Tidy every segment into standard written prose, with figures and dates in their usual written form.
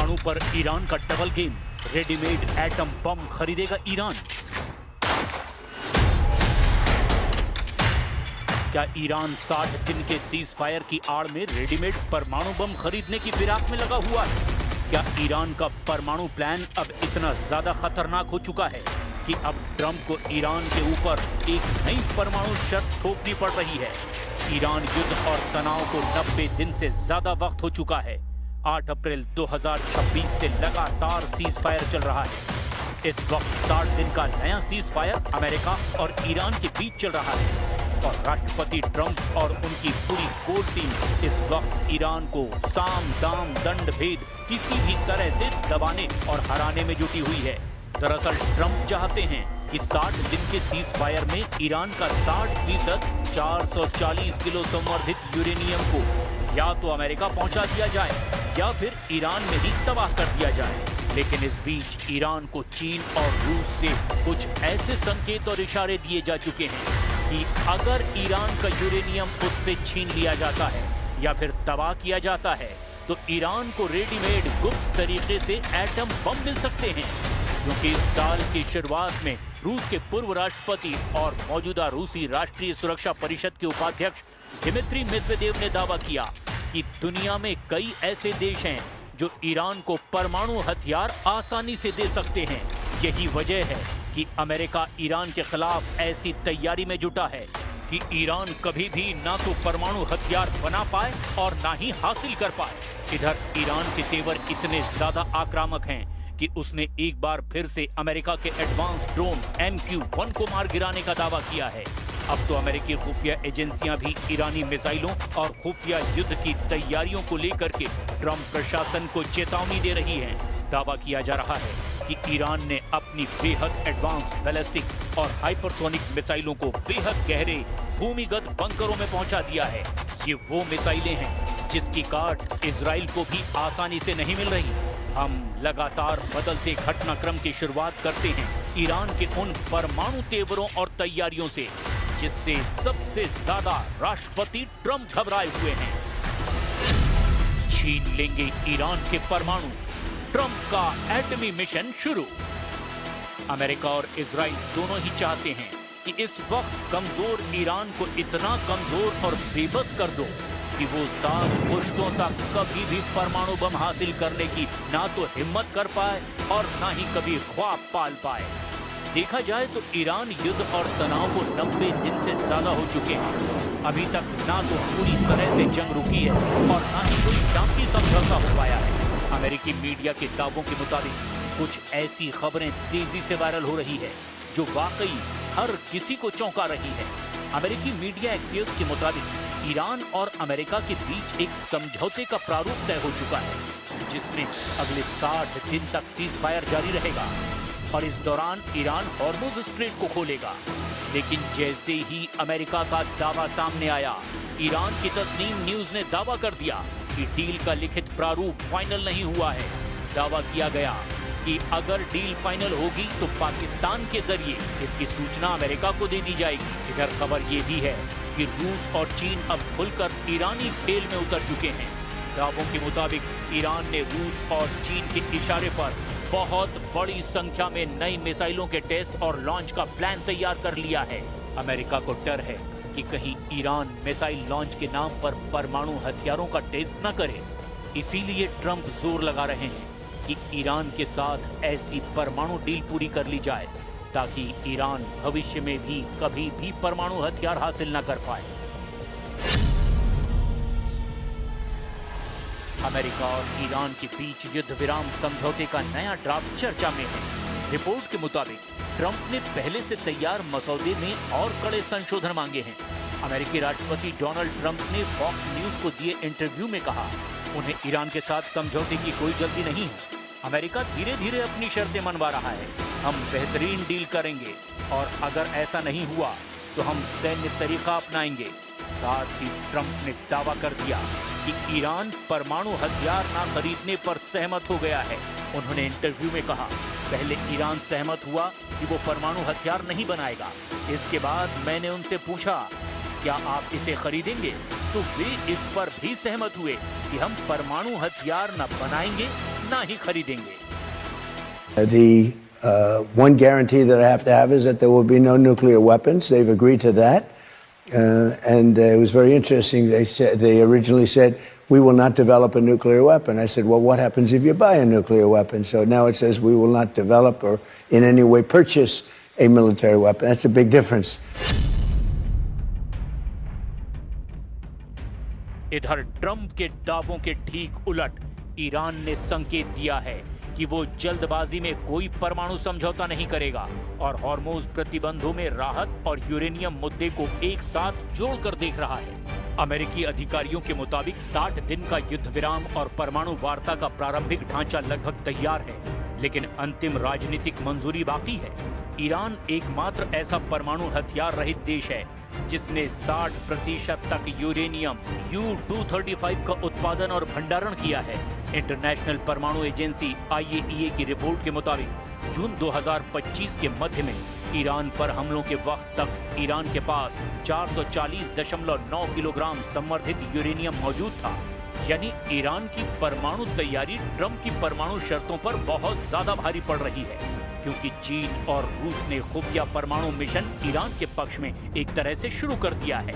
परमाणु पर ईरान का double game, readymade atom bomb खरीदेगा ईरान। क्या ईरान 60 दिन के सीज फायर की आड़ में रेडीमेड परमाणु बम खरीदने की फिराक में लगा हुआ है? क्या ईरान का परमाणु प्लान अब इतना ज्यादा खतरनाक हो चुका है कि अब ट्रंप को ईरान के ऊपर एक नई परमाणु शर्त थोपनी पड़ रही है? ईरान युद्ध और तनाव को 90 दिन से ज्यादा वक्त हो चुका है। 8 अप्रैल 2026 से लगातार सीज फायर चल रहा है। इस वक्त 60 दिन का नया सीज फायर अमेरिका और ईरान के बीच चल रहा है और राष्ट्रपति ट्रंप और उनकी पूरी कोर टीम इस वक्त ईरान को साम दाम दंड भेद किसी भी तरह से दबाने और हराने में जुटी हुई है। दरअसल ट्रंप चाहते हैं कि 60 दिन के सीज फायर में ईरान का 60% 440 किलो संवर्धित यूरेनियम को या तो अमेरिका पहुंचा दिया जाए या फिर ईरान में ही तबाह कर दिया जाए। लेकिन इस बीच ईरान को चीन और रूस से कुछ ऐसे संकेत और इशारे दिए जा चुके हैं कि अगर ईरान का यूरेनियम उससे छीन लिया जाता है या फिर तबाह किया जाता है तो ईरान को रेडीमेड गुप्त तरीके से एटम बम मिल सकते हैं। क्योंकि इस साल की शुरुआत में रूस के पूर्व राष्ट्रपति और मौजूदा रूसी राष्ट्रीय सुरक्षा परिषद के उपाध्यक्ष दिमित्री मेदवेदेव ने दावा किया कि दुनिया में कई ऐसे देश हैं जो ईरान को परमाणु हथियार आसानी से दे सकते हैं। यही वजह है कि अमेरिका ईरान के खिलाफ ऐसी तैयारी में जुटा है कि ईरान कभी भी ना तो परमाणु हथियार बना पाए और ना ही हासिल कर पाए। इधर ईरान के तेवर इतने ज्यादा आक्रामक हैं कि उसने एक बार फिर से अमेरिका के एडवांस ड्रोन MQ-1 को मार गिराने का दावा किया है। अब तो अमेरिकी खुफिया एजेंसियां भी ईरानी मिसाइलों और खुफिया युद्ध की तैयारियों को लेकर के ट्रंप प्रशासन को चेतावनी दे रही हैं। दावा किया जा रहा है कि ईरान ने अपनी बेहद एडवांस बैलिस्टिक और हाइपरसोनिक मिसाइलों को बेहद गहरे भूमिगत बंकरों में पहुंचा दिया है। ये वो मिसाइलें हैं जिसकी काट इजराइल को भी आसानी से नहीं मिल रही। हम लगातार बदलते घटनाक्रम की शुरुआत करते हैं ईरान के उन परमाणु तेवरों और तैयारियों से जिससे सबसे ज्यादा राष्ट्रपति ट्रंप घबराए हुए हैं। छीन लेंगे ईरान के परमाणु, ट्रंप का एटमी मिशन शुरू। अमेरिका और इजराइल दोनों ही चाहते हैं कि इस वक्त कमजोर ईरान को इतना कमजोर और बेबस कर दो कि वो 7 पुश्तों तक कभी भी परमाणु बम हासिल करने की ना तो हिम्मत कर पाए और ना ही कभी ख्वाब पाल पाए। देखा जाए तो ईरान युद्ध और तनाव को 90 दिन से ज्यादा हो चुके हैं। अभी तक ना तो पूरी तरह से जंग रुकी है और ना ही कोई शांति समझौता हो पाया है। अमेरिकी मीडिया के दावों के मुताबिक कुछ ऐसी खबरें तेजी से वायरल हो रही है जो वाकई हर किसी को चौंका रही है। अमेरिकी मीडिया एक्सियोस के मुताबिक ईरान और अमेरिका के बीच एक समझौते का प्रारूप तय हो चुका है जिसमें अगले 60 दिन तक सीज फायर जारी रहेगा और इस दौरान ईरान हॉर्मुज स्ट्रेट को खोलेगा। लेकिन जैसे ही अमेरिका का दावा सामने आया, ईरान की तस्नीम न्यूज ने दावा कर दिया कि डील का लिखित प्रारूप फाइनल नहीं हुआ है। दावा किया गया कि अगर डील फाइनल होगी तो पाकिस्तान के जरिए इसकी सूचना अमेरिका को दे दी जाएगी। इधर खबर ये भी है कि रूस और चीन अब खुलकर ईरानी खेल में उतर चुके हैं। दावों के मुताबिक ईरान ने रूस और चीन के इशारे पर बहुत बड़ी संख्या में नई मिसाइलों के टेस्ट और लॉन्च का प्लान तैयार कर लिया है। अमेरिका को डर है कि कहीं ईरान मिसाइल लॉन्च के नाम पर परमाणु हथियारों का टेस्ट न करे। इसीलिए ट्रंप जोर लगा रहे हैं कि ईरान के साथ ऐसी परमाणु डील पूरी कर ली जाए ताकि ईरान भविष्य में भी कभी भी परमाणु हथियार हासिल न कर पाए। अमेरिका और ईरान के बीच युद्ध विराम समझौते का नया ड्राफ्ट चर्चा में है। रिपोर्ट के मुताबिक ट्रंप ने पहले से तैयार मसौदे में और कड़े संशोधन मांगे हैं। अमेरिकी राष्ट्रपति डोनाल्ड ट्रंप ने फॉक्स न्यूज को दिए इंटरव्यू में कहा, उन्हें ईरान के साथ समझौते की कोई जल्दी नहीं है। अमेरिका धीरे धीरे अपनी शर्तें मनवा रहा है। हम बेहतरीन डील करेंगे और अगर ऐसा नहीं हुआ तो हम सैन्य तरीका अपनाएंगे। साथ ही ट्रंप ने दावा कर दिया कि ईरान परमाणु हथियार न खरीदने पर सहमत हो गया है। उन्होंने इंटरव्यू में कहा, पहले ईरान सहमत हुआ कि वो परमाणु हथियार नहीं बनाएगा। इसके बाद मैंने उनसे पूछा, क्या आप इसे खरीदेंगे? तो वे इस पर भी सहमत हुए कि हम परमाणु हथियार न बनाएंगे कितना ही खरीदेंगे। The one guarantee that I have to have is that there will be no nuclear weapons. They've agreed to that. And it was very interesting. They originally said, we will not develop a nuclear weapon. I said, well, what happens if you buy a nuclear weapon? So now it says we will not develop or in any way purchase a military weapon. That's a big difference. इधर Trump के दावों के ठीक उलट Iran ने संकेत दिया है कि वो जल्दबाजी में कोई परमाणु समझौता नहीं करेगा और हॉर्मोज प्रतिबंधों में राहत और यूरेनियम मुद्दे को एक साथ जोड़कर देख रहा है। अमेरिकी अधिकारियों के मुताबिक 60 दिन का युद्ध विराम और परमाणु वार्ता का प्रारंभिक ढांचा लगभग तैयार है, लेकिन अंतिम राजनीतिक मंजूरी बाकी है। ईरान एकमात्र ऐसा परमाणु हथियार रहित देश है जिसने 60% तक यूरेनियम U-235 का उत्पादन और भंडारण किया है। इंटरनेशनल परमाणु एजेंसी IAEA की रिपोर्ट के मुताबिक जून 2025 के मध्य में ईरान पर हमलों के वक्त तक ईरान के पास 440.9 किलोग्राम संवर्धित यूरेनियम मौजूद था। यानी ईरान की परमाणु तैयारी ट्रंप की परमाणु शर्तों पर बहुत ज्यादा भारी पड़ रही है, क्योंकि चीन और रूस ने खुफिया परमाणु मिशन ईरान के पक्ष में एक तरह से शुरू कर दिया है।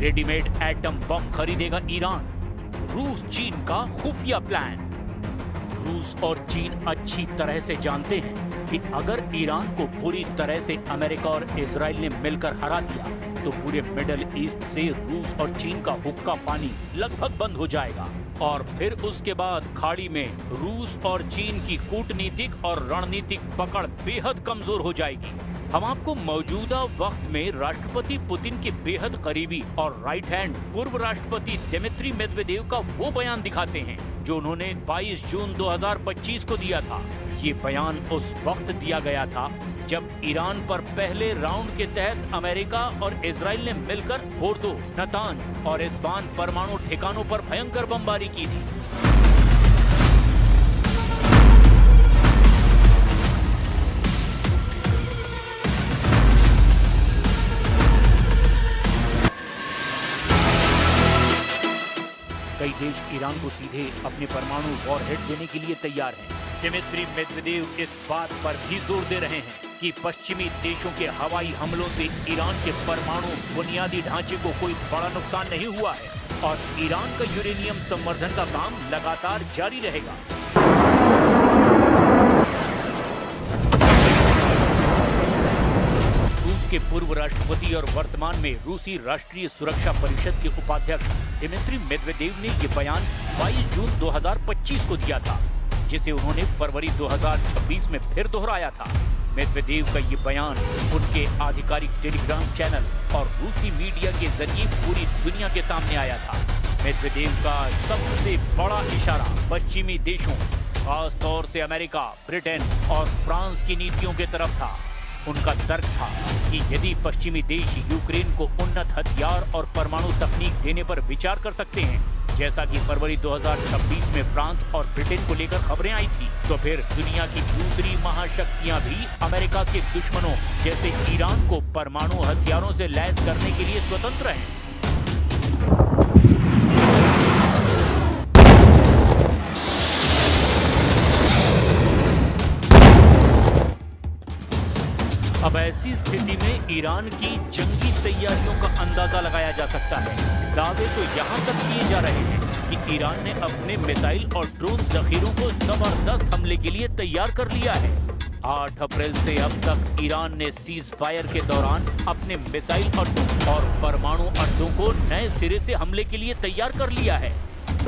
रेडीमेड एटम बम खरीदेगा ईरान, रूस चीन का खुफिया प्लान। रूस और चीन अच्छी तरह से जानते हैं कि अगर ईरान को पूरी तरह से अमेरिका और इजराइल ने मिलकर हरा दिया तो पूरे मिडल ईस्ट से रूस और चीन का हुक्का पानी लगभग बंद हो जाएगा और फिर उसके बाद खाड़ी में रूस और चीन की कूटनीतिक और रणनीतिक पकड़ बेहद कमजोर हो जाएगी। हम आपको मौजूदा वक्त में राष्ट्रपति पुतिन के बेहद करीबी और राइट हैंड पूर्व राष्ट्रपति दिमित्री मेदवेदेव का वो बयान दिखाते हैं जो उन्होंने 22 जून 2025 को दिया था। ये बयान उस वक्त दिया गया था जब ईरान पर पहले राउंड के तहत अमेरिका और इजराइल ने मिलकर फोर्दो, नतान और इस्फान परमाणु ठिकानों पर भयंकर बमबारी की थी। कई देश ईरान को सीधे अपने परमाणु वॉरहेड देने के लिए तैयार हैं। दिमित्री मेदवेदेव इस बात पर भी जोर दे रहे हैं कि पश्चिमी देशों के हवाई हमलों से ईरान के परमाणु बुनियादी ढांचे को कोई बड़ा नुकसान नहीं हुआ है और ईरान का यूरेनियम संवर्धन का काम लगातार जारी रहेगा। रूस के पूर्व राष्ट्रपति और वर्तमान में रूसी राष्ट्रीय सुरक्षा परिषद के उपाध्यक्ष दिमित्री मेदवेदेव ने ये बयान 22 जून 2025 को दिया था, जिसे उन्होंने फरवरी 2026 में फिर दोहराया था। मेदवेदेव का ये बयान उनके आधिकारिक टेलीग्राम चैनल और रूसी मीडिया के जरिए पूरी दुनिया के सामने आया था। मेदवेदेव का सबसे बड़ा इशारा पश्चिमी देशों, खास तौर से अमेरिका, ब्रिटेन और फ्रांस की नीतियों की तरफ था। उनका तर्क था कि यदि पश्चिमी देश यूक्रेन को उन्नत हथियार और परमाणु तकनीक देने पर विचार कर सकते हैं, जैसा कि फरवरी 2026 में फ्रांस और ब्रिटेन को लेकर खबरें आई थी, तो फिर दुनिया की दूसरी महाशक्तियां भी अमेरिका के दुश्मनों जैसे ईरान को परमाणु हथियारों से लैस करने के लिए स्वतंत्र हैं। अब ऐसी स्थिति में ईरान की जंगी तैयारियों का अंदाजा लगाया जा सकता है। दावे तो यहाँ तक किए जा रहे हैं कि ईरान ने अपने मिसाइल और ड्रोन जखीरों को जबरदस्त हमले के लिए तैयार कर लिया है। 8 अप्रैल से अब तक ईरान ने सीज फायर के दौरान अपने मिसाइल अड्डों और परमाणु अड्डों को नए सिरे से हमले के लिए तैयार कर लिया है।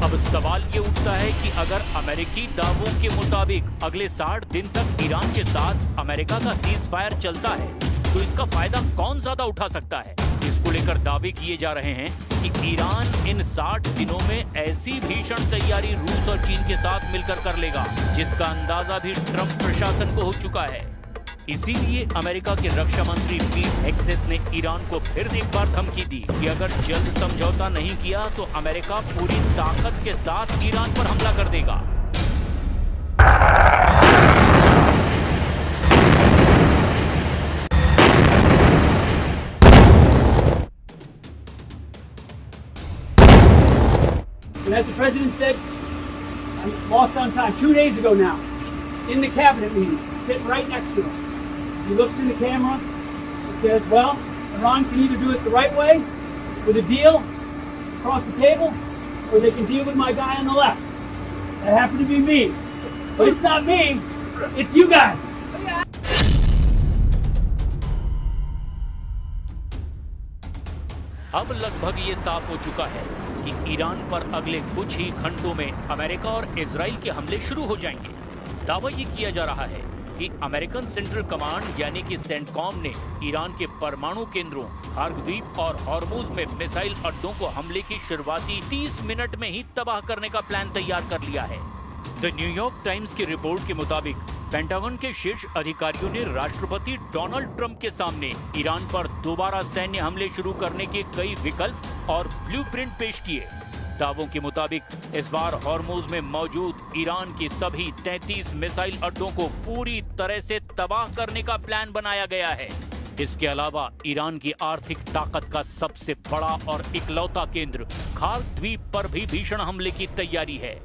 अब सवाल ये उठता है कि अगर अमेरिकी दावों के मुताबिक अगले 60 दिन तक ईरान के साथ अमेरिका का सीज फायर चलता है तो इसका फायदा कौन ज्यादा उठा सकता है? इसको लेकर दावे किए जा रहे हैं कि ईरान इन 60 दिनों में ऐसी भीषण तैयारी रूस और चीन के साथ मिलकर कर लेगा जिसका अंदाजा भी ट्रंप प्रशासन को हो चुका है। इसीलिए अमेरिका के रक्षा मंत्री पीट हेगसेथ ने ईरान को फिर एक बार धमकी दी कि अगर जल्द समझौता नहीं किया तो अमेरिका पूरी ताकत के साथ ईरान पर हमला कर देगा। And as the president said, I'm lost on time, 2 days ago now, in the cabinet meeting, sitting right next to him. He looks in the camera and says, well, Iran can either do it the right way, with a deal across the table, or they can deal with my guy on the left. That happened to be me. But it's not me, it's you guys. अब लगभग ये साफ हो चुका है कि Iran पर अगले कुछ ही घंटों में अमेरिका और इजराइल के हमले शुरू हो जाएंगे। दावा ये किया जा रहा है कि अमेरिकन सेंट्रल कमांड यानी कि सेंटकॉम ने ईरान के परमाणु केंद्रों खार्ग द्वीप और हॉर्मुज में मिसाइल अड्डों को हमले की शुरुआती 30 मिनट में ही तबाह करने का प्लान तैयार कर लिया है। द न्यूयॉर्क टाइम्स की रिपोर्ट के मुताबिक पेंटागन के शीर्ष अधिकारियों ने राष्ट्रपति डोनाल्ड ट्रंप के सामने ईरान पर दोबारा सैन्य हमले शुरू करने के कई विकल्प और ब्लूप्रिंट पेश किए। दावों के मुताबिक इस बार हॉर्मुज में मौजूद ईरान की सभी 33 मिसाइल अड्डों को पूरी तरह से तबाह करने का प्लान बनाया गया है। इसके अलावा ईरान की आर्थिक ताकत का सबसे बड़ा और इकलौता केंद्र खार्ग द्वीप पर भी भीषण हमले की तैयारी है।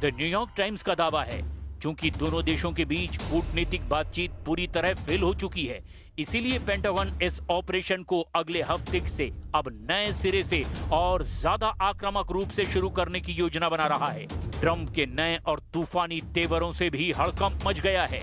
द न्यूयॉर्क टाइम्स का दावा है चूंकि दोनों देशों के बीच कूटनीतिक बातचीत पूरी तरह फेल हो चुकी है, इसीलिए पेंटागन इस ऑपरेशन को अगले हफ्ते से अब नए सिरे से और ज्यादा आक्रामक रूप से शुरू करने की योजना बना रहा है। ट्रंप के नए और तूफानी तेवरों से भी हड़कंप मच गया है।